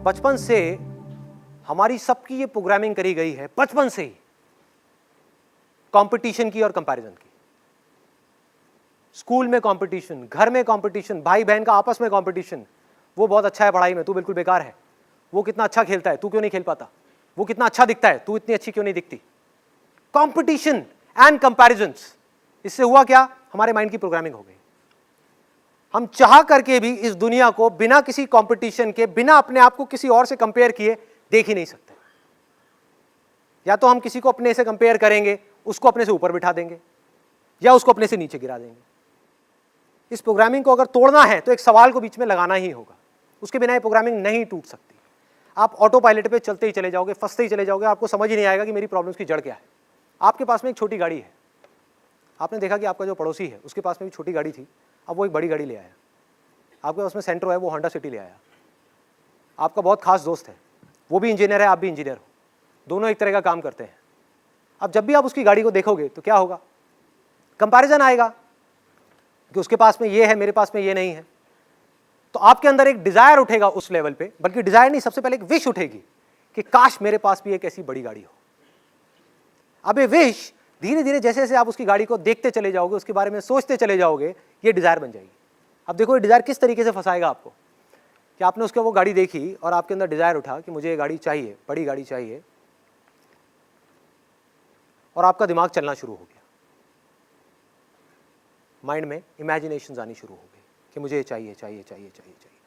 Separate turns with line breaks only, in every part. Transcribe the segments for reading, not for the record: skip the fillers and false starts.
बचपन से हमारी सबकी ये प्रोग्रामिंग करी गई है, बचपन से ही, कंपटीशन की और कंपैरिजन की। स्कूल में कंपटीशन, घर में कंपटीशन, भाई बहन का आपस में कंपटीशन। वो बहुत अच्छा है पढ़ाई में, तू बिल्कुल बेकार है। वो कितना अच्छा खेलता है, तू क्यों नहीं खेल पाता। वो कितना अच्छा दिखता है, तू इतनी अच्छी क्यों नहीं दिखती। कंपटीशन एंड कंपैरिजंस, इससे हुआ क्या, हमारे माइंड की प्रोग्रामिंग हो गई। हम चाह करके भी इस दुनिया को बिना किसी कंपटीशन के, बिना अपने आप को किसी और से कंपेयर किए देख ही नहीं सकते। या तो हम किसी को अपने से कंपेयर करेंगे, उसको अपने से ऊपर बिठा देंगे, या उसको अपने से नीचे गिरा देंगे। इस प्रोग्रामिंग को अगर तोड़ना है तो एक सवाल को बीच में लगाना ही होगा, उसके बिना ये प्रोग्रामिंग नहीं टूट सकती। आप ऑटो पायलट पे चलते ही चले जाओगे, फंसते ही चले जाओगे, आपको समझ ही नहीं आएगा कि मेरी प्रॉब्लम्स की जड़ क्या है। आपके पास में एक छोटी गाड़ी है, आपने देखा कि आपका जो पड़ोसी है उसके पास में भी छोटी गाड़ी थी, अब वो एक बड़ी गाड़ी ले आया। आपके पास में सेंट्रो है, वो होंडा सिटी ले आया। आपका बहुत खास दोस्त है, वो भी इंजीनियर है, आप भी इंजीनियर हो, दोनों एक तरह का काम करते हैं। अब जब भी आप उसकी गाड़ी को देखोगे तो क्या होगा, कंपैरिजन आएगा कि उसके पास में ये है, मेरे पास में ये नहीं है। तो आपके अंदर एक डिजायर उठेगा उस लेवल पे, बल्कि डिजायर नहीं, सबसे पहले एक विश उठेगी कि काश मेरे पास भी एक ऐसी बड़ी गाड़ी हो। अब ये विश धीरे धीरे जैसे जैसे आप उसकी गाड़ी को देखते चले जाओगे, उसके बारे में सोचते चले जाओगे, ये डिजायर बन जाएगी। अब देखो ये डिजायर किस तरीके से फंसाएगा आपको, कि आपने उसके वो गाड़ी देखी और आपके अंदर डिजायर उठा कि मुझे ये गाड़ी चाहिए, बड़ी गाड़ी चाहिए, और आपका दिमाग चलना शुरू हो गया, माइंड में इमेजिनेशंस आनी शुरू हो गई कि मुझे चाहिए चाहिए चाहिए चाहिए चाहिए।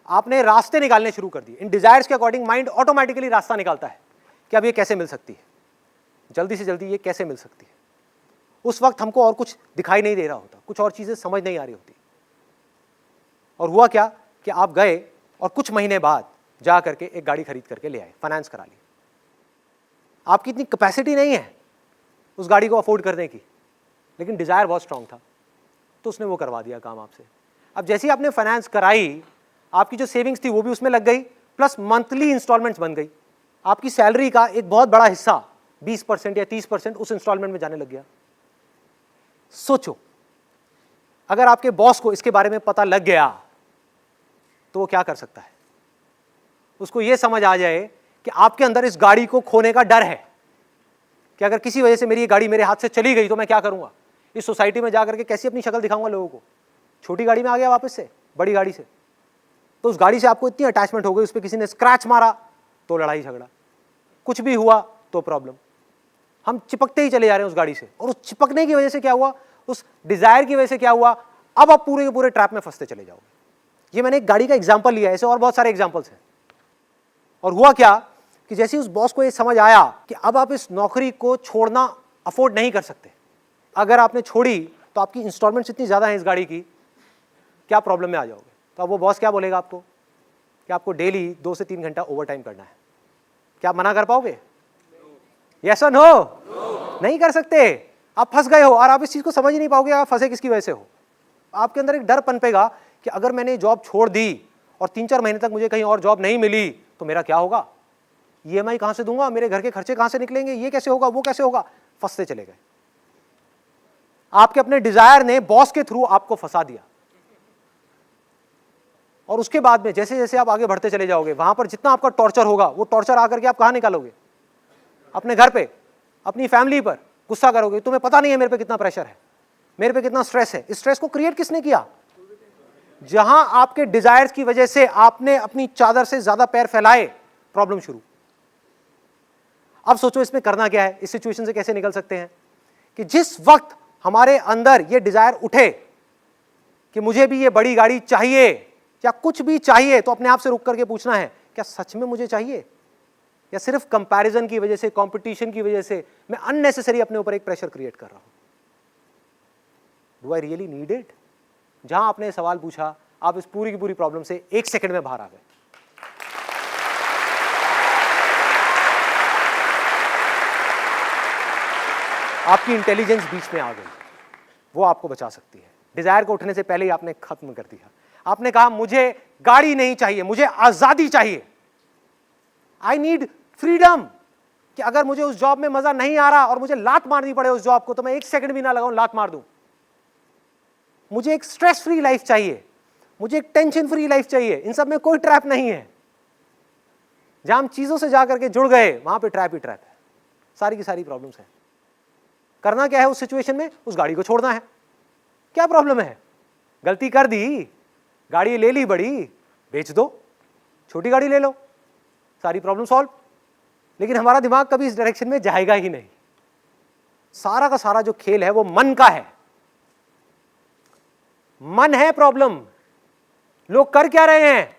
आपने रास्ते निकालने शुरू कर दिए। इन डिजायर्स के अकॉर्डिंग माइंड ऑटोमेटिकली रास्ता निकालता है कि अब ये कैसे मिल सकती है, जल्दी से जल्दी ये कैसे मिल सकती है। उस वक्त हमको और कुछ दिखाई नहीं दे रहा होता, कुछ और चीजें समझ नहीं आ रही होती। और हुआ क्या कि आप गए और कुछ महीने बाद जा करके एक गाड़ी खरीद करके ले आए, फाइनेंस करा ली। आपकी इतनी कैपेसिटी नहीं है उस गाड़ी को अफोर्ड करने की, लेकिन डिजायर बहुत स्ट्रांग था, तो उसने वो करवा दिया काम आपसे। अब जैसे ही आपने फाइनेंस कराई, आपकी जो सेविंग्स थी वो भी उसमें लग गई, प्लस मंथली इंस्टॉलमेंट्स बन गई। आपकी सैलरी का एक बहुत बड़ा हिस्सा 20% या 30% उस इंस्टॉलमेंट में जाने लग गया। सोचो, अगर आपके बॉस को इसके बारे में पता लग गया तो वो क्या कर सकता है। उसको ये समझ आ जाए कि आपके अंदर इस गाड़ी को खोने का डर है कि अगर किसी वजह से मेरी ये गाड़ी मेरे हाथ से चली गई तो मैं क्या करूंगा, इस सोसाइटी में जाकर के कैसी अपनी शक्ल दिखाऊंगा लोगों को। छोटी गाड़ी में आ गया वापस से बड़ी गाड़ी से, तो उस गाड़ी से आपको इतनी अटैचमेंट हो गई, उस पर किसी ने स्क्रैच मारा तो लड़ाई झगड़ा, कुछ भी हुआ तो प्रॉब्लम। हम चिपकते ही चले जा रहे हैं उस गाड़ी से, और उस चिपकने की वजह से क्या हुआ, उस डिजायर की वजह से क्या हुआ, अब आप पूरे के पूरे ट्रैप में फंसते चले जाओगे। ये मैंने एक गाड़ी का एग्जांपल लिया है, ऐसे और बहुत सारे एग्जांपल्स हैं। और हुआ क्या कि जैसे उस बॉस को ये समझ आया कि अब आप इस नौकरी को छोड़ना अफोर्ड नहीं कर सकते, अगर आपने छोड़ी तो आपकी इंस्टॉलमेंट्स इतनी ज्यादा है इस गाड़ी की, क्या प्रॉब्लम में आ जाओगे। तो अब वो बॉस क्या बोलेगा आपको कि आपको डेली 2 से 3 घंटा ओवर टाइम करना है। क्या आप मना कर पाओगे? यस और नो? नहीं कर सकते। आप फंस गए हो और आप इस चीज को समझ ही नहीं पाओगे आप फंसे किसकी वजह से हो। आपके अंदर एक डर पनपेगा कि अगर मैंने जॉब छोड़ दी और 3-4 महीने तक मुझे कहीं और जॉब नहीं मिली तो मेरा क्या होगा, ईएमआई कहां से दूंगा, मेरे घर के खर्चे कहां से निकलेंगे, ये कैसे होगा, वो कैसे होगा। फंसते चले गए। आपके अपने डिजायर ने बॉस के थ्रू आपको फंसा दिया। और उसके बाद में जैसे जैसे आप आगे बढ़ते चले जाओगे, वहां पर जितना आपका टॉर्चर होगा, वो टॉर्चर आकर के आप कहां निकालोगे, अपने घर पे, अपनी फैमिली पर गुस्सा करोगे। तुम्हें पता नहीं है मेरे पे कितना प्रेशर है, मेरे पे कितना स्ट्रेस है। इस स्ट्रेस को क्रिएट किसने किया? जहां आपके डिजायर्स की वजह से आपने अपनी चादर से ज्यादा पैर फैलाए, प्रॉब्लम शुरू। अब सोचो इसमें करना क्या है, इस सिचुएशन से कैसे निकल सकते हैं। कि जिस वक्त हमारे अंदर ये डिजायर उठे कि मुझे भी ये बड़ी गाड़ी चाहिए या कुछ भी चाहिए, तो अपने आप से रुक करके पूछना है, क्या सच में मुझे चाहिए, या सिर्फ कंपैरिजन की वजह से, कंपटीशन की वजह से मैं अननेसेसरी अपने ऊपर एक प्रेशर क्रिएट कर रहा हूं। Do I really need it? जहां आपने सवाल पूछा, आप इस पूरी की पूरी प्रॉब्लम से 1 सेकंड में बाहर आ गए। आपकी इंटेलिजेंस बीच में आ गई, वो आपको बचा सकती है। डिजायर को उठने से पहले ही आपने खत्म कर दिया। आपने कहा मुझे गाड़ी नहीं चाहिए, मुझे आजादी चाहिए, आई नीड फ्रीडम। कि अगर मुझे उस जॉब में मजा नहीं आ रहा और मुझे लात मारनी पड़े उस जॉब को, तो मैं 1 सेकंड भी ना लगाऊं, लात मार दूं। मुझे एक स्ट्रेस फ्री लाइफ चाहिए, मुझे एक टेंशन फ्री लाइफ चाहिए, इन सब में कोई ट्रैप नहीं है। जहां हम चीजों से जाकर के जुड़ गए वहां पे ट्रैप ही ट्रैप है, सारी की सारी प्रॉब्लम्स है। करना क्या है उस सिचुएशन में? उस गाड़ी को छोड़ना है। क्या प्रॉब्लम है? गलती कर दी, गाड़ी ले ली बड़ी, बेच दो, छोटी गाड़ी ले लो, सारी प्रॉब्लम सॉल्व। लेकिन हमारा दिमाग कभी इस डायरेक्शन में जाएगा ही नहीं। सारा का सारा जो खेल है वो मन का है। मन है प्रॉब्लम। लोग कर क्या रहे हैं?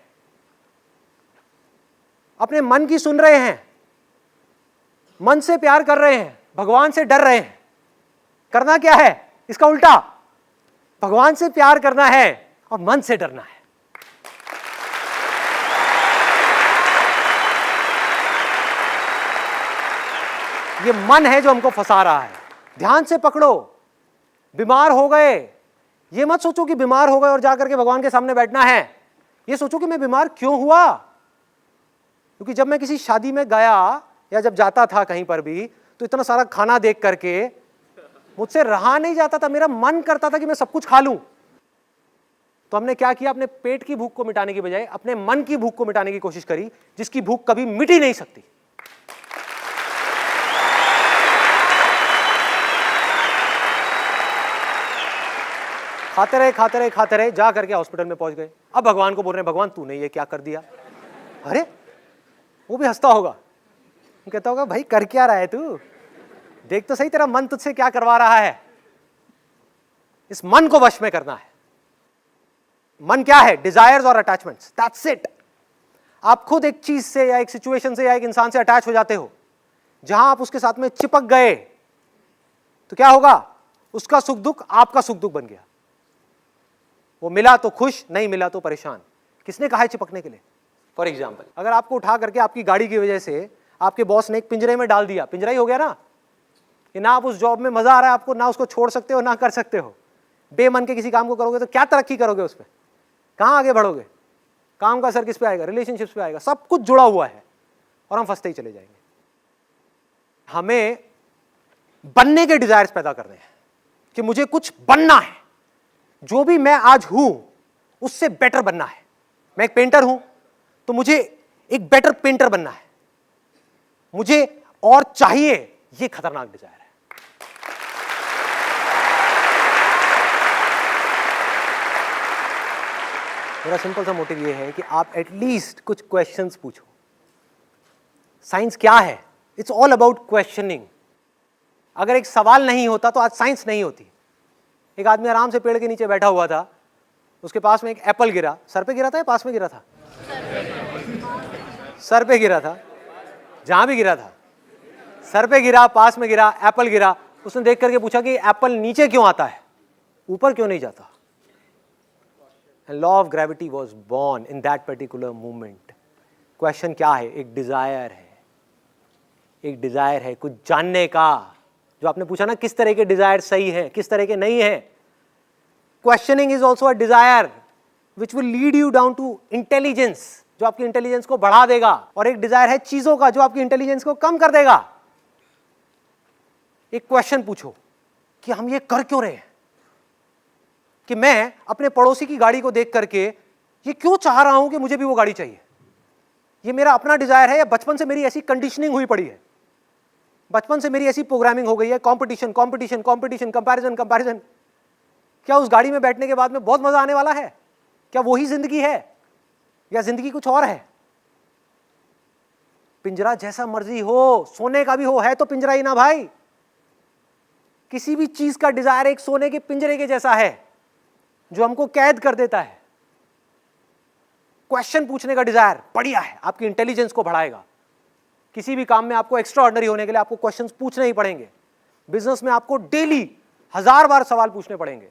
अपने मन की सुन रहे हैं, मन से प्यार कर रहे हैं, भगवान से डर रहे हैं। करना क्या है? इसका उल्टा, भगवान से प्यार करना है और मन से डरना है। ये मन है जो हमको फंसा रहा है। ध्यान से पकड़ो। बीमार हो गए, ये मत सोचो कि बीमार हो गए और जाकर के भगवान के सामने बैठना है। ये सोचो कि मैं बीमार क्यों हुआ। क्योंकि जब मैं किसी शादी में गया या जब जाता था कहीं पर भी, तो इतना सारा खाना देख करके मुझसे रहा नहीं जाता था। मेरा मन करता था कि मैं सब कुछ खा लूं। तो हमने क्या किया? अपने पेट की भूख को मिटाने की बजाय अपने मन की भूख को मिटाने की कोशिश करी, जिसकी भूख कभी मिट ही नहीं सकती। खाते रहे खाते रहे खाते रहे, जा करके हॉस्पिटल में पहुंच गए। अब भगवान को बोल रहे हैं, भगवान तूने ये क्या कर दिया? अरे वो भी हंसता होगा, वो कहता होगा भाई कर क्या रहा है तू, देख तो सही तेरा मन तुझसे क्या करवा रहा है। इस मन को वश में करना है। मन क्या है? डिजायर्स और अटैचमेंट्स, दैट्स इट। आप खुद एक चीज से या एक सिचुएशन से या एक इंसान से अटैच हो जाते हो, जहां आप उसके साथ में चिपक गए तो क्या होगा? उसका सुख दुख आपका सुख दुख बन गया। वो मिला तो खुश, नहीं मिला तो परेशान। किसने कहा है चिपकने के लिए? फॉर एग्जाम्पल, अगर आपको उठा करके आपकी गाड़ी की वजह से आपके बॉस ने एक पिंजरे में डाल दिया, पिंजरा ही हो गया ना, कि ना आप उस जॉब में मजा आ रहा है आपको, ना उसको छोड़ सकते हो ना कर सकते हो। बेमन के किसी काम को करोगे तो क्या तरक्की करोगे उसमें? कहां आगे बढ़ोगे? काम का असर किस पे आएगा? रिलेशनशिप्स पे आएगा। सब कुछ जुड़ा हुआ है और हम फंसते ही चले जाएंगे। हमें बनने के डिजायर्स पैदा करने हैं कि मुझे कुछ बनना है, जो भी मैं आज हूं उससे बेटर बनना है। मैं एक पेंटर हूं तो मुझे एक बेटर पेंटर बनना है, मुझे और चाहिए। ये खतरनाक डिजायर है। मेरा सिंपल सा मोटिव ये है कि आप एटलीस्ट कुछ क्वेश्चंस पूछो। साइंस क्या है? It's all about questioning. अगर एक सवाल नहीं होता तो आज साइंस नहीं होती। एक आदमी आराम से पेड़ के नीचे बैठा हुआ था, उसके पास में एक एप्पल गिरा। सर पे गिरा था या पास में गिरा था? सर पे गिरा था। जहां भी गिरा था, सर पे गिरा, पास में गिरा, एप्पल गिरा। उसने देख करके पूछा कि एप्पल नीचे क्यों आता है, ऊपर क्यों नहीं जाता? And law of gravity was born in that particular moment. Question क्या है? एक डिजायर है, एक डिजायर है कुछ जानने का। जो आपने पूछा ना, किस तरह के डिजायर सही है, किस तरह के नहीं है। Questioning is also a desire which will lead you down to intelligence, जो आपकी इंटेलिजेंस को बढ़ा देगा। और एक डिजायर है चीजों का, जो आपकी इंटेलिजेंस को कम कर देगा। एक क्वेश्चन पूछो कि हम ये कर क्यों रहे हैं, कि मैं अपने पड़ोसी की गाड़ी को देख करके ये क्यों चाह रहा हूं कि मुझे भी वो गाड़ी चाहिए। ये मेरा अपना डिजायर है या बचपन से मेरी ऐसी कंडीशनिंग हुई पड़ी है, बचपन से मेरी ऐसी प्रोग्रामिंग हो गई है, competition competition competition, comparison comparison. क्या उस गाड़ी में बैठने के बाद में बहुत मजा आने वाला है? क्या वही जिंदगी है या जिंदगी कुछ और है? पिंजरा जैसा मर्जी हो, सोने का भी हो, है तो पिंजरा ही ना भाई। किसी भी चीज का डिजायर एक सोने के पिंजरे के जैसा है जो हमको कैद कर देता है। क्वेश्चन पूछने का डिजायर बढ़िया है, आपकी इंटेलिजेंस को बढ़ाएगा। किसी भी काम में आपको एक्स्ट्रा ऑर्डिनरी होने के लिए आपको क्वेश्चंस पूछने ही पड़ेंगे। बिजनेस में आपको डेली 1000 बार सवाल पूछने पड़ेंगे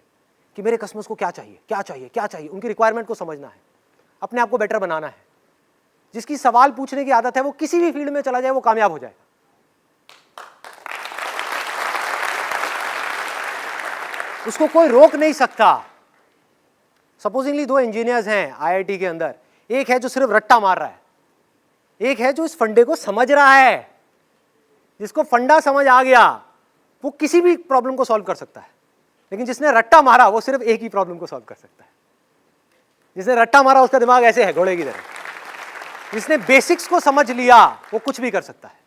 कि मेरे कस्टमर्स को क्या चाहिए, क्या चाहिए, क्या चाहिए। उनकी रिक्वायरमेंट को समझना है, अपने आप को बेटर बनाना है। जिसकी सवाल पूछने की आदत है वो किसी भी फील्ड में चला जाए वो कामयाब हो जाएगा। उसको कोई रोक नहीं सकता। सपोजिंगली 2 इंजीनियर्स हैं आईआईटी के अंदर, एक है जो सिर्फ रट्टा मार रहा है, एक है जो इस फंडे को समझ रहा है। जिसको फंडा समझ आ गया वो किसी भी प्रॉब्लम को सॉल्व कर सकता है, लेकिन जिसने रट्टा मारा वो सिर्फ एक ही प्रॉब्लम को सॉल्व कर सकता है। जिसने रट्टा मारा उसका दिमाग ऐसे है घोड़े की तरह, जिसने बेसिक्स को समझ लिया वो कुछ भी कर सकता है।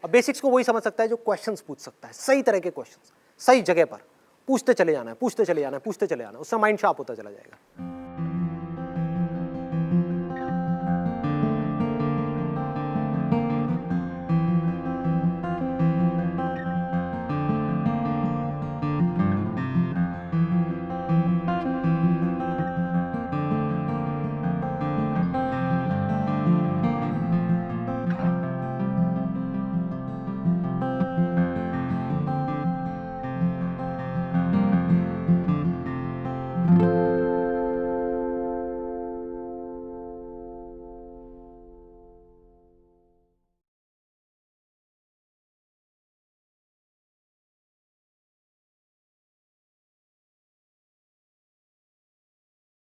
अब बेसिक्स को वही समझ सकता है जो क्वेश्चंस पूछ सकता है, सही तरह के क्वेश्चंस, सही जगह पर पूछते चले जाना है, पूछते चले जाना है, पूछते चले जाना है, उससे माइंड शार्प होता चला जाएगा।